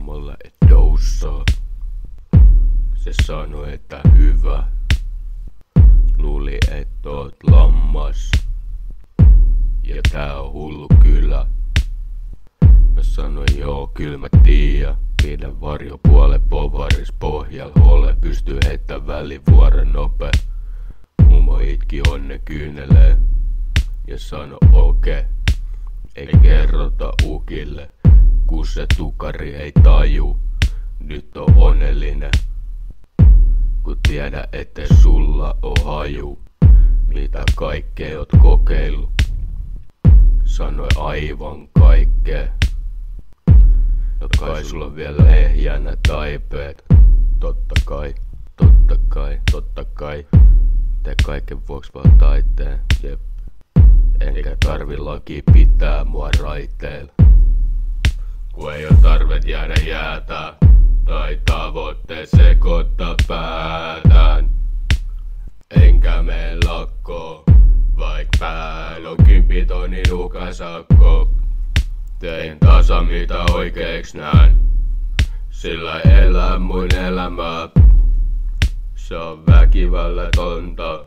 mulle et dousaa. Se sanoi, että hyvä. Luuli, et oot lammas. Ja tää on hullu kylä. Mä sanoin joo, kyl mä tiiä. Pidä varjo puole povaris pohjal ole. Pystyy heittää välivuoren nope. Mumo itki onne kyynelee. Ja sano okei. Ei kerrota ukille. Kun se tukari ei taju. Nyt on onnellinen. Kun tiedä ettei sulla oo haju. Mitä kaikkea oot kokeillut. Sanoi aivan kaikkea. No kai sulla on vielä ehjänä taipeet. Totta kai, totta kai, totta kai. Tee kaiken vuoks vaan taiteen, jep. Enkä tarvi laki pitää mua raiteilla. Kun ei oo tarvet jäädä jäätää. Tai tavoitteet sekoittaa päätään. Enkä mene lakkoon. Vaik päällä on 10 tonnin uhkasakko. Tein tasa mitä oikeeks näen. Sillä elää mun elämää. Se on väkivallatonta.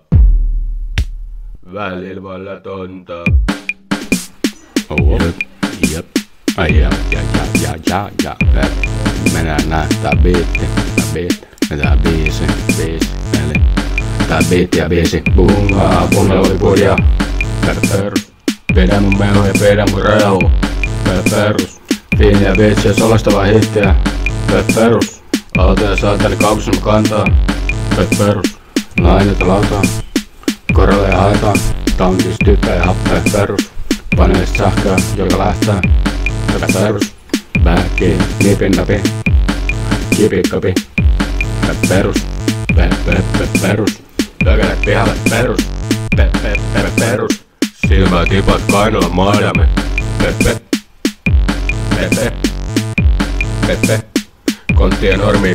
Välillä vallatonta. Oh, jep. Ai ja. Mennään nää, tää biitti. Tää biisi. Eli tää biitti ja biisi. Bungaa, oli purja. Perus. Pidä mun meno ja pidä mun rehu. Perus. Fiini ja biitsi ja solastava hittiä. Perus. Auto ja saateli kaupassa mun kantaa. Perus. Lainetta lautaa. Korolle ja haetaan. Tankis typpää ja happea. Perus. Paneelista sähköä, joka lähtee. Perus. Backi, nipin napi. Kipikkapi. Perus. Perus. Pökälet pihalle. Perus. Perus. Silmää tipat kainalla madame. Konttien normi.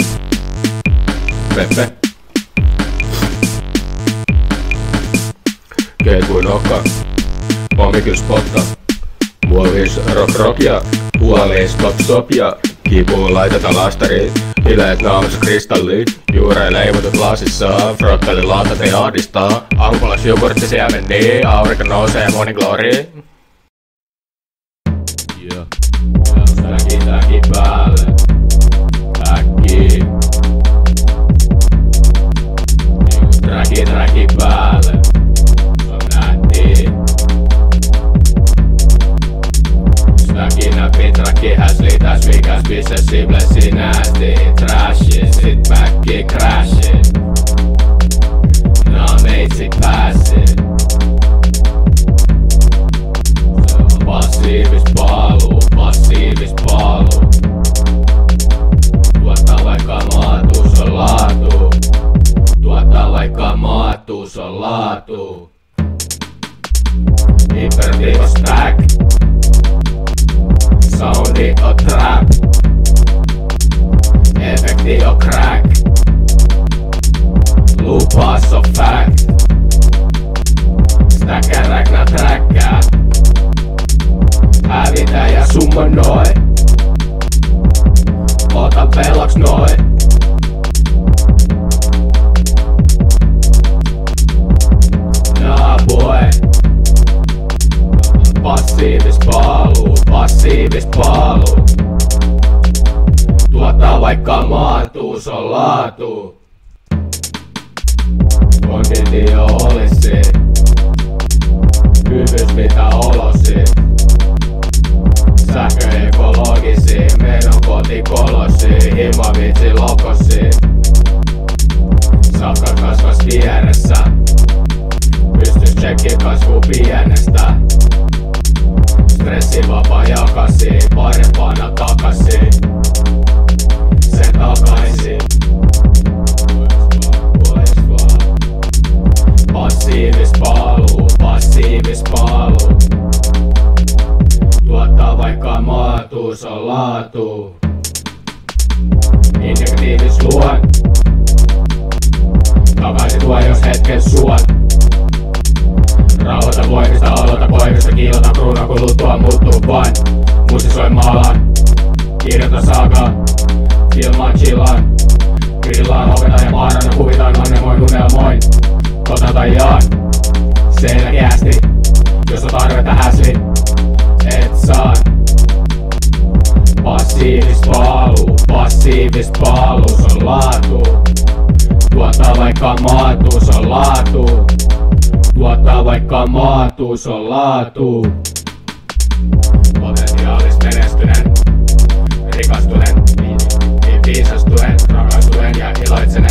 Keikuin nokka. Pommikyl spotta. Muovis rock ja huolis stop ja kipuun laitetaan lastariin. Bileet naamassa kristalliin. Juureen leivotut lasissa. Frotteli laatat ei ahdistaa. Ampulas jogurtti siemen niin. Aurinko nousee morning glory. Yeah. Täki päälle. Täki. Träki päälle. Se on nähti. Stacki näpi, träki häsli, täs mikäs possessible sinästi. Trashi, sit backi, crashi. Nää meitsi pääsi. Se on passiivis paluu. Tuottaa vaikka maatuus on laatu. Hyperviiva stack. Soundi on trap. Efekti on crack. Lupaus on fact. Stackeräk nää träkkää. Hävitä ja summonoi. Ota pelaks noin. Nah boy. Passiivis paluu. Tuottaa vaikka maatuus on laatu. Konditio olisi. Hyvyys mitä olosi. Sähkö ekologisi. Menon kotikolosi. Himavitsi lokosi. Safka kasvas vieressä. Pystys tsekki kasvu pienestä. Stressivapaa jakasi. Parempana takasi. Se takaisi. Passiivis paluu. Tuottaa vaikka maatuus on laatu. Injektiivis luon. Takaisin tuo jos hetken suon. Rauhoita voimista, aloita koivista, kiilota kruunan kuluttua muuttuu vain. Musi soi maalan. Kirjoita saakaa, filmaan chillaan, grillaan, opetan ja maaran, huvitaan, annemoin, unelmoin. Ota tai jaan, selkeästi, jos on tarvetta häsli, et saa. Passiivist paluu, se on laatu. Tuottaa vaikka maatuu, se on laatu. Tuottaa vaikka maatuu, se on laatu. Potentiaalis menestyneen, rikastuneen, viisastuneen, rakastuneen ja iloitseneen.